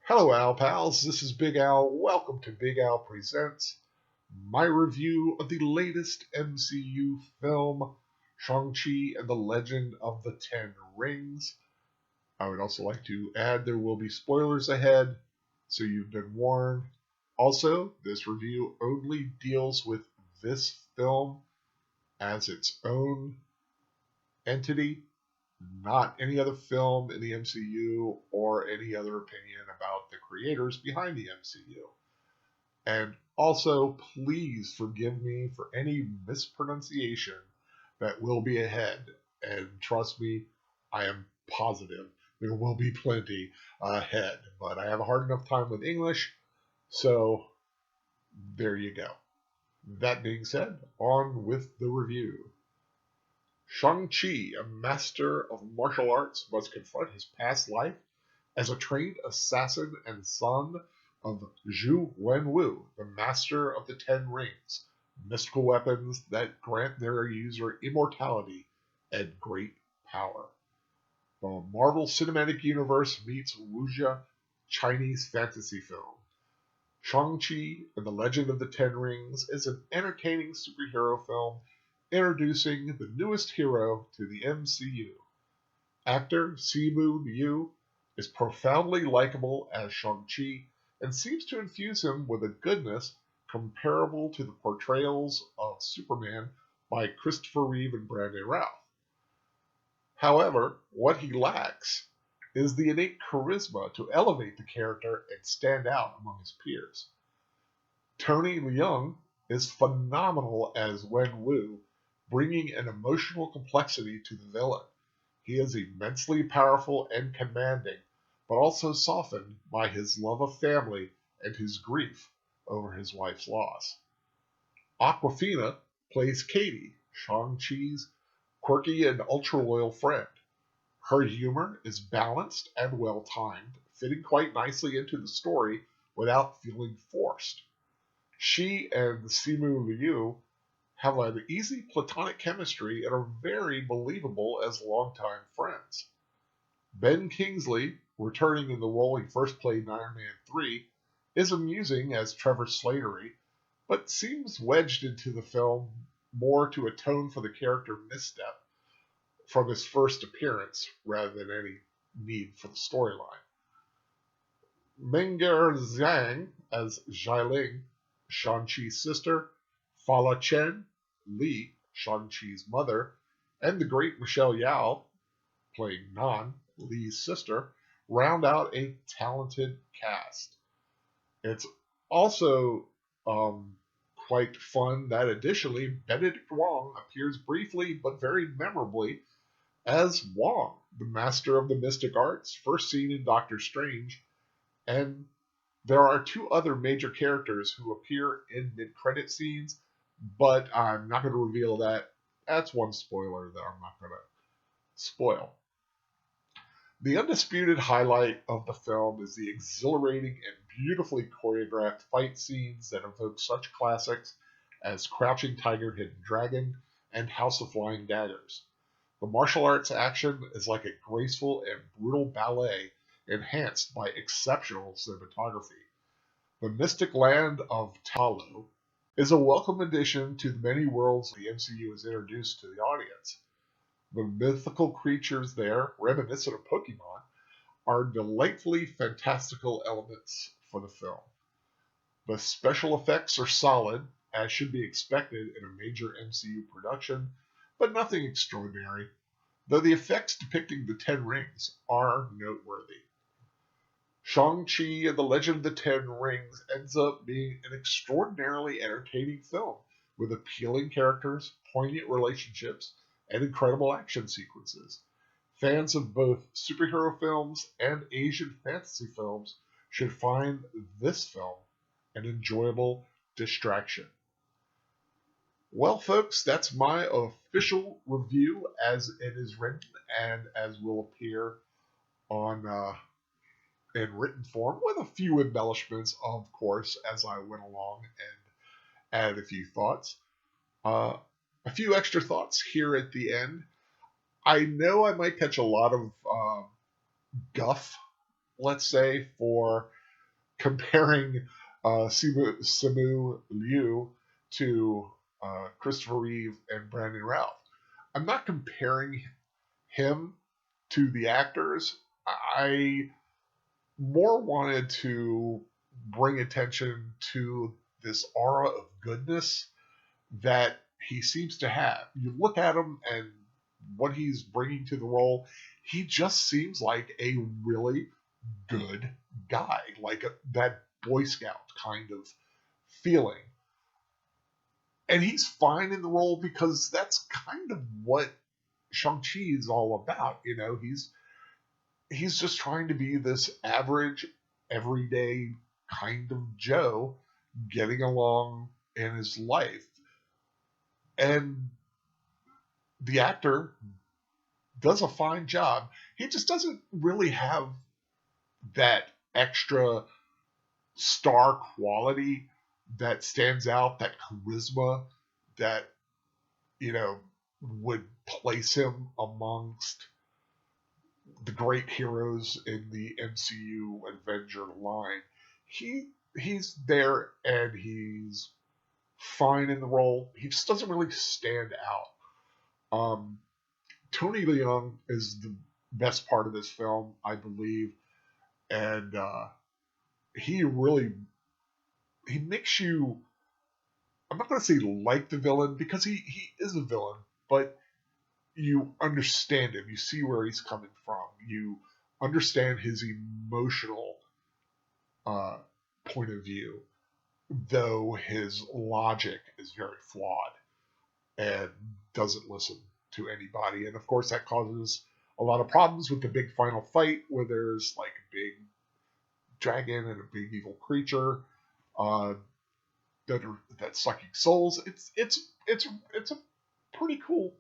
Hello, Al Pals. This is Big Al. Welcome to Big Al Presents, my review of the latest MCU film, Shang-Chi and the Legend of the Ten Rings. I would also like to add there will be spoilers ahead, so you've been warned. Also, this review only deals with this film as its own entity, not any other film in the MCU or any other opinion about the creators behind the MCU. And also, please forgive me for any mispronunciation that will be ahead. And trust me, I am positive there will be plenty ahead. But I have a hard enough time with English, so there you go. That being said, on with the review. Shang-Chi, a master of martial arts, must confront his past life as a trained assassin and son of Zhu Wenwu, the master of the Ten Rings, mystical weapons that grant their user immortality and great power. The Marvel Cinematic Universe meets wuxia Chinese fantasy film. Shang-Chi and the Legend of the Ten Rings is an entertaining superhero film introducing the newest hero to the MCU. Actor Simu Liu is profoundly likable as Shang-Chi and seems to infuse him with a goodness comparable to the portrayals of Superman by Christopher Reeve and Brandon Routh. However, what he lacks is the innate charisma to elevate the character and stand out among his peers. Tony Leung is phenomenal as Wen Wu, bringing an emotional complexity to the villain. He is immensely powerful and commanding, but also softened by his love of family and his grief over his wife's loss. Awkwafina plays Katie, Shang-Chi's quirky and ultra-loyal friend. Her humor is balanced and well-timed, fitting quite nicely into the story without feeling forced. She and Simu Liu have an easy platonic chemistry and are very believable as longtime friends. Ben Kingsley, returning in the role he first played in Iron Man 3, is amusing as Trevor Slattery, but seems wedged into the film more to atone for the character misstep from his first appearance rather than any need for the storyline. Meng'er Zhang as Xialing, Shang-Chi's sister, Fala Chen, Li, Shang-Chi's mother, and the great Michelle Yao, playing Nan, Li's sister, round out a talented cast. It's also quite fun that additionally Benedict Wong appears briefly but very memorably as Wong, the master of the mystic arts, first seen in Doctor Strange, and there are two other major characters who appear in mid-credit scenes, but I'm not going to reveal that. That's one spoiler that I'm not going to spoil. The undisputed highlight of the film is the exhilarating and beautifully choreographed fight scenes that evoke such classics as Crouching Tiger, Hidden Dragon and House of Flying Daggers. The martial arts action is like a graceful and brutal ballet enhanced by exceptional cinematography. The mystic land of Talo is a welcome addition to the many worlds the MCU has introduced to the audience. The mythical creatures there, reminiscent of Pokemon, are delightfully fantastical elements for the film. The special effects are solid, as should be expected in a major MCU production, but nothing extraordinary, though the effects depicting the Ten Rings are noteworthy. Shang-Chi and the Legend of the Ten Rings ends up being an extraordinarily entertaining film with appealing characters, poignant relationships, and incredible action sequences. Fans of both superhero films and Asian fantasy films should find this film an enjoyable distraction. Well, folks, that's my official review as it is written and as will appear on in written form, with a few embellishments, of course, as I went along and added a few thoughts. A few extra thoughts here at the end. I know I might catch a lot of guff, let's say, for comparing Simu Liu to Christopher Reeve and Brandon Routh. I'm not comparing him to the actors. I more wanted to bring attention to this aura of goodness that he seems to have. You look at him and what he's bringing to the role, he just seems like a really good guy, like that Boy Scout kind of feeling. And he's fine in the role because that's kind of what Shang-Chi is all about. You know, he's just trying to be this average, everyday kind of Joe getting along in his life. And the actor does a fine job. He just doesn't really have that extra star quality that stands out, that charisma that, you know, would place him amongst the great heroes in the MCU Avenger line. He's there and he's fine in the role. He just doesn't really stand out. Tony Leung is the best part of this film, I believe, and he really he makes you. I'm not going to say like the villain because he is a villain, but you understand him. You see where he's coming from. You understand his emotional uh, point of view, though his logic is very flawed and doesn't listen to anybody. And of course, that causes a lot of problems with the big final fight where there's like a big dragon and a big evil creature uh, that's sucking souls. It's a pretty cool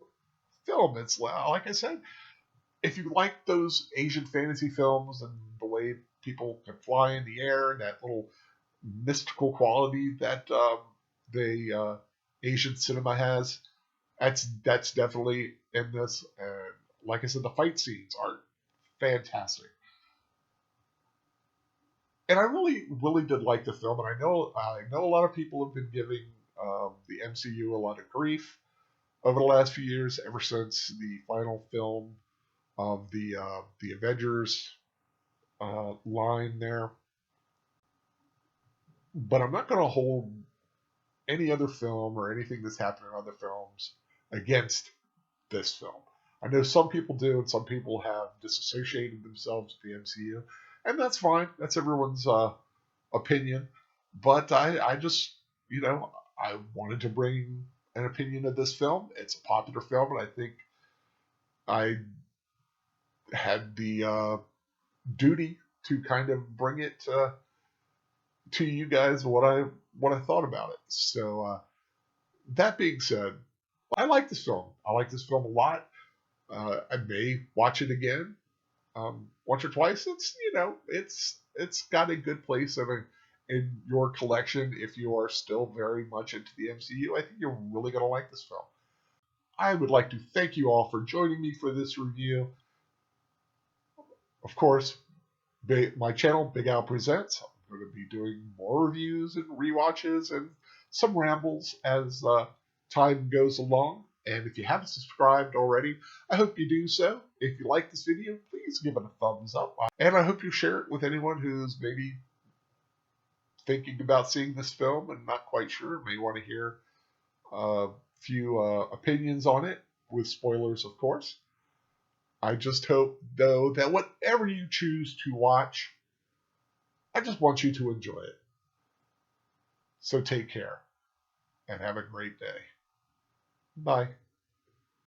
film. It's like I said, if you like those Asian fantasy films and the way people can fly in the air and that little mystical quality that the Asian cinema has, that's definitely in this. And like I said, the fight scenes are fantastic. And I really did like the film. And I know a lot of people have been giving the MCU a lot of grief over the last few years, ever since the final film of the Avengers line there. But I'm not going to hold any other film or anything that's happened in other films against this film. I know some people do, and some people have disassociated themselves with the MCU, and that's fine. That's everyone's opinion. But I just, I wanted to bring an opinion of this film. It's a popular film, and I think I had the duty to kind of bring it to you guys what I thought about it. So that being said, I like this film. I like this film a lot. I may watch it again, once or twice. It's got a good place in your collection if you are still very much into the MCU. I think you're really gonna like this film. I would like to thank you all for joining me for this review. Of course, my channel, Big Al Presents. I'm going to be doing more reviews and rewatches and some rambles as time goes along. And if you haven't subscribed already, I hope you do so. If you like this video, please give it a thumbs up. And I hope you share it with anyone who's maybe thinking about seeing this film and not quite sure, may want to hear a few opinions on it, with spoilers, of course. I just hope, though, that whatever you choose to watch, I just want you to enjoy it. So take care and have a great day. Bye.